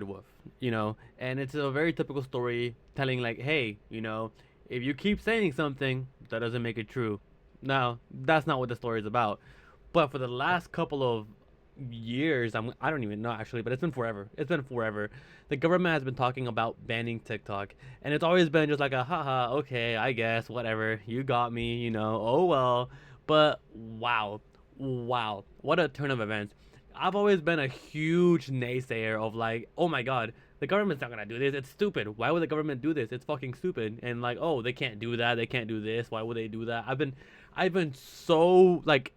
with, you know, and it's a very typical story telling like, hey, you know, if you keep saying something, that doesn't make it true. Now, that's not what the story is about. But for the last couple of years, I don't even know actually, but it's been forever. It's been forever. The government has been talking about banning TikTok, and it's always been just like a haha, okay, I guess, whatever. You got me, you know. Oh well. But wow, wow, what a turn of events. I've always been a huge naysayer of like, oh my god, the government's not gonna do this. It's stupid. Why would the government do this? It's fucking stupid. And like, oh, they can't do that. They can't do this. Why would they do that? I've been so like,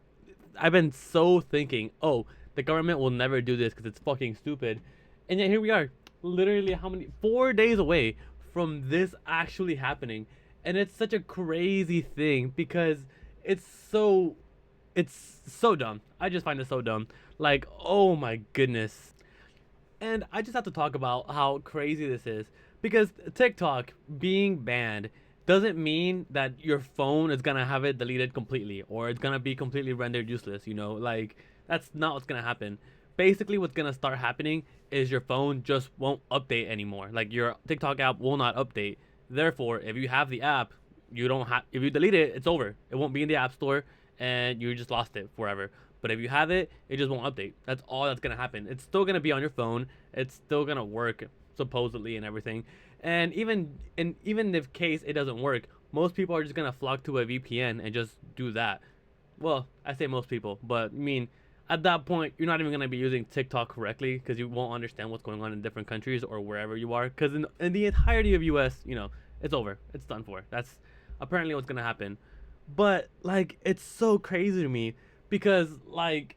I've been so thinking, oh, the government will never do this because it's fucking stupid. And yet here we are, literally how many 4 days away from this actually happening. And it's such a crazy thing because it's so it's so dumb. I just find it so dumb. Like, oh my goodness. And I just have to talk about how crazy this is because TikTok being banned doesn't mean that your phone is gonna have it deleted completely or it's gonna be completely rendered useless, you know? Like, that's not what's gonna happen. Basically, what's gonna start happening is your phone just won't update anymore. Like, your TikTok app will not update. Therefore, if you have the app, you don't have, if you delete it, it's over. It won't be in the app store and you just lost it forever. But if you have it, it just won't update. That's all that's gonna happen. It's still gonna be on your phone. It's still gonna work supposedly and everything. And even if case it doesn't work, most people are just gonna flock to a VPN and just do that. Well, I say most people, but I mean, at that point, you're not even gonna be using TikTok correctly because you won't understand what's going on in different countries or wherever you are. Because in the entirety of US, you know, it's over. It's done for. That's apparently what's gonna happen. But like, it's so crazy to me because like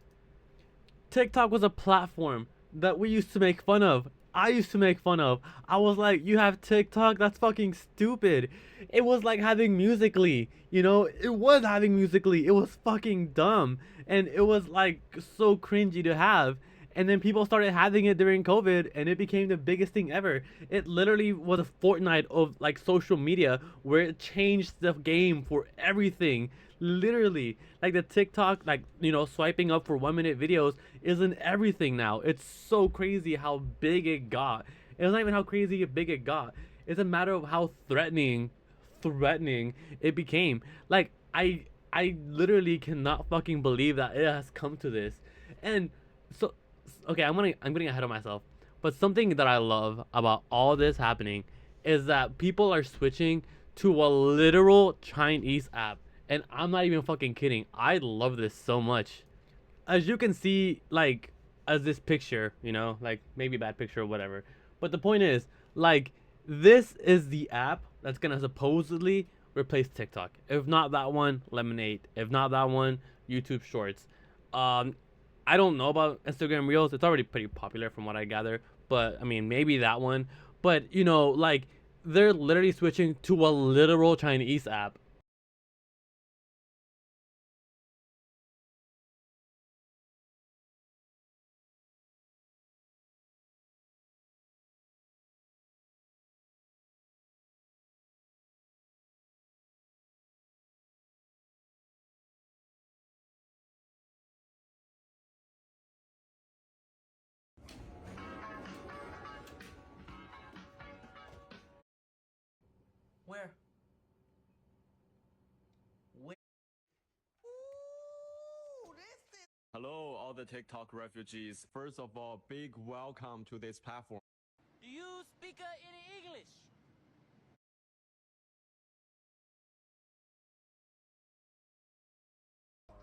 TikTok was a platform that we used to make fun of. I used to make fun of. I was like, you have TikTok? That's fucking stupid. It was like having Musically, you know? It was having Musically. It was fucking dumb. And it was like so cringy to have. And then people started having it during COVID and it became the biggest thing ever. It literally was a fortnight of like social media where it changed the game for everything. Literally, like the TikTok, like, you know, swiping up for 1 minute videos isn't everything now. It's so crazy how big it got. It's not even how crazy big it got. It's a matter of how threatening it became. Like I literally cannot fucking believe that it has come to this. And so okay, I'm getting ahead of myself. But something that I love about all this happening is that people are switching to a literal Chinese app. And I'm not even fucking kidding. I love this so much. As you can see, like, as this picture, you know, like maybe bad picture or whatever. But the point is, like, this is the app that's gonna supposedly replace TikTok. If not that one, Lemonade. If not that one, YouTube Shorts. Um, I don't know about Instagram Reels. It's already pretty popular from what I gather. But I mean, maybe that one. But you know, like, they're literally switching to a literal Chinese app. Where? Hello, all the TikTok refugees. First of all, big welcome to this platform. Do you speak any English?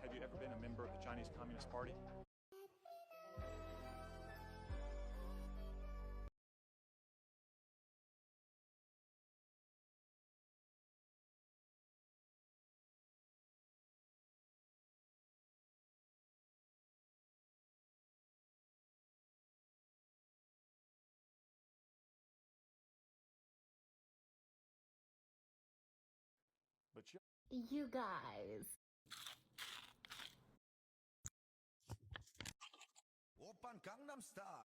Have you ever been a member of the Chinese Communist Party? But you You guys. Oppan Gangnam Style.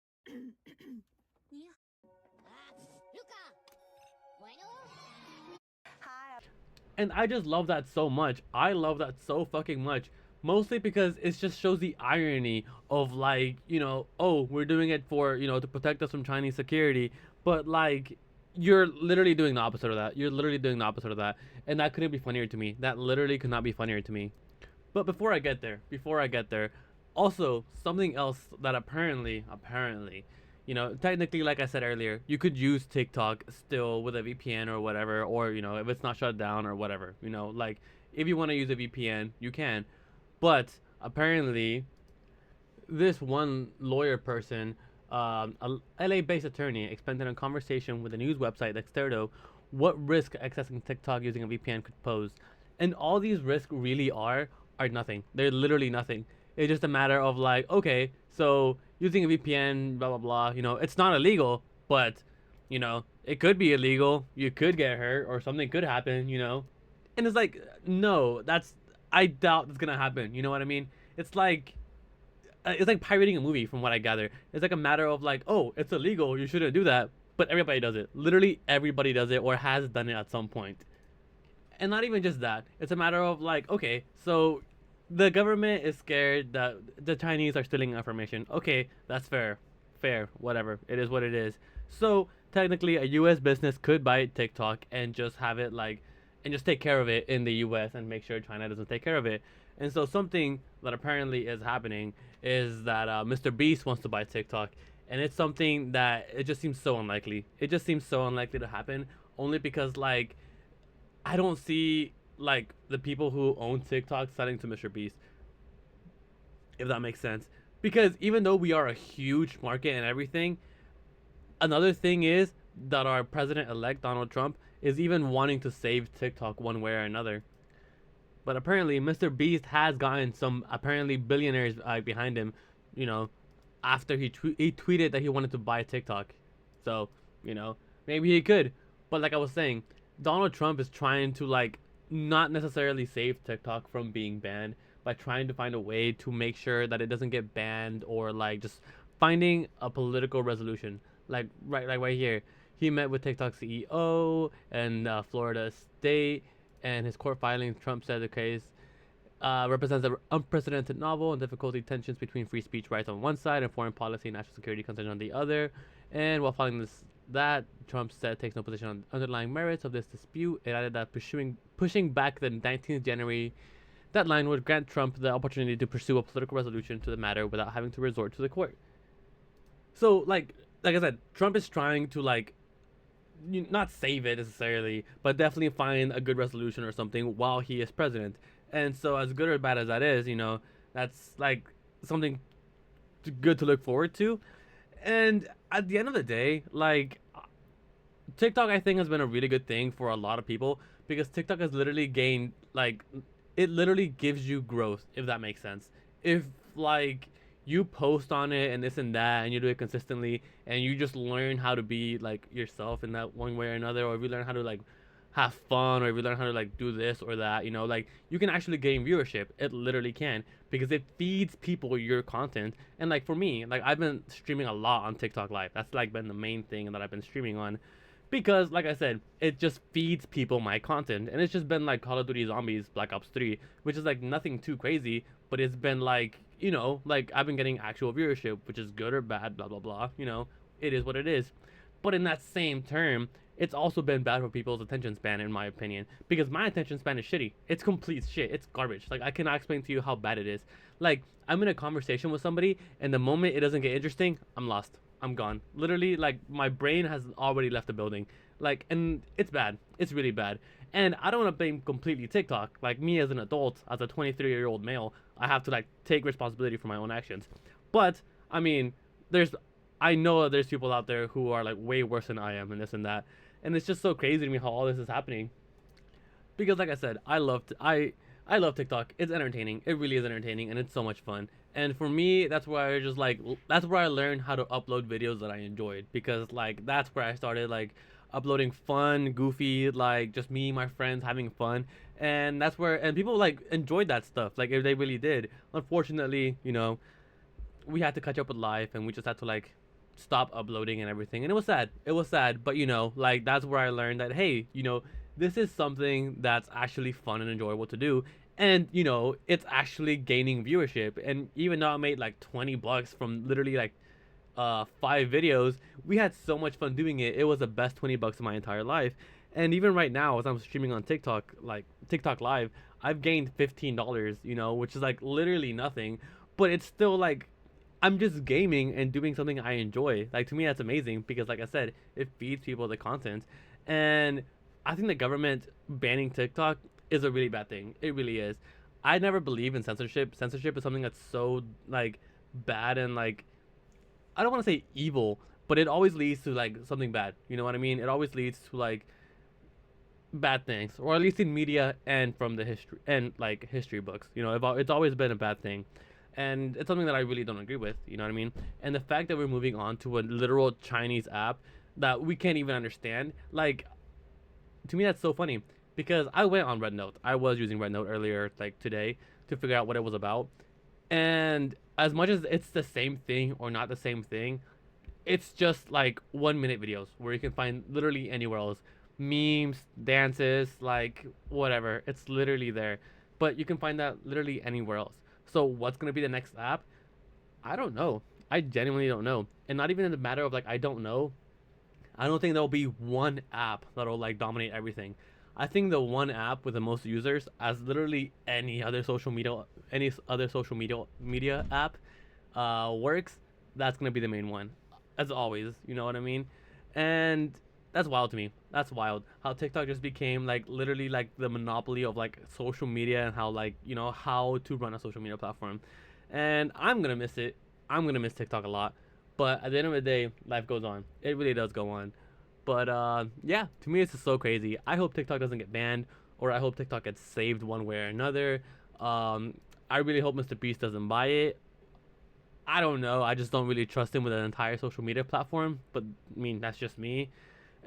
Hi. And I just love that so much. I love that so fucking much Mostly because it just shows the irony of like, oh, we're doing it for, to protect us from Chinese security, but like you're literally doing the opposite of that. You're literally doing the opposite of that. And that couldn't be funnier to me. That literally could not be funnier to me. But before I get there, also something else that apparently, technically, like I said earlier, you could use TikTok still with a VPN or whatever, or if it's not shut down or whatever, like if you want to use a VPN, you can. But apparently, this one lawyer person, a LA-based attorney, explained in a conversation with the news website Dexerto what risk accessing TikTok using a VPN could pose, and all these risks really are nothing. They're literally nothing. It's just a matter of like, okay, so using a VPN, blah blah blah. It's not illegal, but it could be illegal. You could get hurt, or something could happen. And it's like, no, I doubt that's gonna happen. You know what I mean? It's like pirating a movie, from what I gather. It's like a matter of like, oh, it's illegal, you shouldn't do that, but everybody does it. Literally everybody does it or has done it at some point. And not even just that. It's a matter of like, okay, so the government is scared that the Chinese are stealing information. Okay, that's fair, whatever. It is what it is. So technically, a U.S. business could buy TikTok and just have it like, and just take care of it in the U.S. and make sure China doesn't take care of it. And so something that apparently is happening is that Mr. Beast wants to buy TikTok, and it's something that it just seems so unlikely. It just seems so unlikely to happen, only because like I don't see like the people who own TikTok selling to Mr. Beast, if that makes sense. Because even though we are a huge market and everything, another thing is that our president-elect Donald Trump is even wanting to save TikTok one way or another. But apparently, Mr. Beast has gotten some apparently billionaires behind him, you know, after he tweeted that he wanted to buy TikTok. So, maybe he could. But like I was saying, Donald Trump is trying to like not necessarily save TikTok from being banned by trying to find a way to make sure that it doesn't get banned, or like just finding a political resolution. Like right here, he met with TikTok CEO and Florida State, and his court filing. Trump said the case represents an unprecedented novel and difficulty tensions between free speech rights on one side and foreign policy and national security concerns on the other. And while filing that Trump said takes no position on underlying merits of this dispute. It added that pushing back the 19th January deadline would grant Trump the opportunity to pursue a political resolution to the matter without having to resort to the court. So like I said, Trump is trying to like not save it necessarily, but definitely find a good resolution or something while he is president. And so as good or bad as that is, that's like something good to look forward to. And at the end of the day, like TikTok, I think has been a really good thing for a lot of people, because TikTok has literally gained like, it literally gives you growth, if that makes sense. If like you post on it and this and that, and you do it consistently, and you just learn how to be like yourself in that one way or another, or if you learn how to like have fun, or if you learn how to like do this or that, like you can actually gain viewership. It literally can, because it feeds people your content. And like for me, like I've been streaming a lot on TikTok Live. That's like been the main thing that I've been streaming on, because like I said, it just feeds people my content. And it's just been like Call of Duty Zombies Black Ops 3, which is like nothing too crazy, but it's been like, like I've been getting actual viewership, which is good or bad, blah blah blah, it is what it is. But in that same term, it's also been bad for people's attention span, in my opinion, because my attention span is shitty. It's complete shit. It's garbage. Like I cannot explain to you how bad it is. Like I'm in a conversation with somebody, and the moment it doesn't get interesting, I'm lost. I'm gone. Literally, like my brain has already left the building. Like, and it's bad. It's really bad. And I don't want to blame completely TikTok. Like me as an adult, as a 23-year-old male, I have to like take responsibility for my own actions. But I mean, I know that there's people out there who are like way worse than I am, and this and that. And it's just so crazy to me how all this is happening. Because like I said, I love TikTok. It's entertaining. It really is entertaining, and it's so much fun. And for me, that's where I learned how to upload videos that I enjoyed, because like that's where I started like uploading fun, goofy, like just me, my friends having fun. And that's where, and people like enjoyed that stuff. Like if they really did. Unfortunately, we had to catch up with life, and we just had to like stop uploading and everything, and it was sad. But like that's where I learned that, hey, this is something that's actually fun and enjoyable to do, and you know it's actually gaining viewership. And even though I made like $20 from literally like 5 videos, we had so much fun doing it. It was the best $20 of my entire life. And even right now, as I'm streaming on TikTok, like TikTok Live, I've gained $15, you know, which is like literally nothing, but it's still like I'm just gaming and doing something I enjoy. Like to me, that's amazing because, like I said, it feeds people the content. And I think the government banning TikTok is a really bad thing. It really is. I never believe in censorship. Censorship is something that's so like bad and like I don't want to say evil, but it always leads to like something bad. You know what I mean? It always leads to like bad things, or at least in media and from the history and like history books. You know, it's always been a bad thing, and it's something that I really don't agree with. You know what I mean? And the fact that we're moving on to a literal Chinese app that we can't even understand, like to me, that's so funny because I went on Red Note. I was using Red Note earlier, like today, to figure out what it was about, and as much as it's the same thing or not the same thing, it's just like 1 minute videos where you can find literally anywhere else memes, dances, like whatever. It's literally there, but you can find that literally anywhere else. So what's gonna be the next app? I don't know. I genuinely don't know, and not even in the matter of like I don't know. I don't think there'll be one app that'll like dominate everything. I think the one app with the most users, as literally any other social media app, works. That's gonna be the main one, as always. You know what I mean? And that's wild to me. That's wild. How TikTok just became like literally like the monopoly of like social media and how like you know how to run a social media platform. And I'm gonna miss it. I'm gonna miss TikTok a lot. But at the end of the day, life goes on. It really does go on. But yeah, to me, it's just so crazy. I hope TikTok doesn't get banned, or I hope TikTok gets saved one way or another. Um, I really hope Mr. Beast doesn't buy it. I don't know. I just don't really trust him with an entire social media platform. But I mean, that's just me.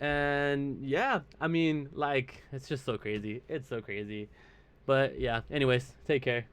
And yeah, I mean, like, it's just so crazy. It's so crazy. But yeah, anyways, take care.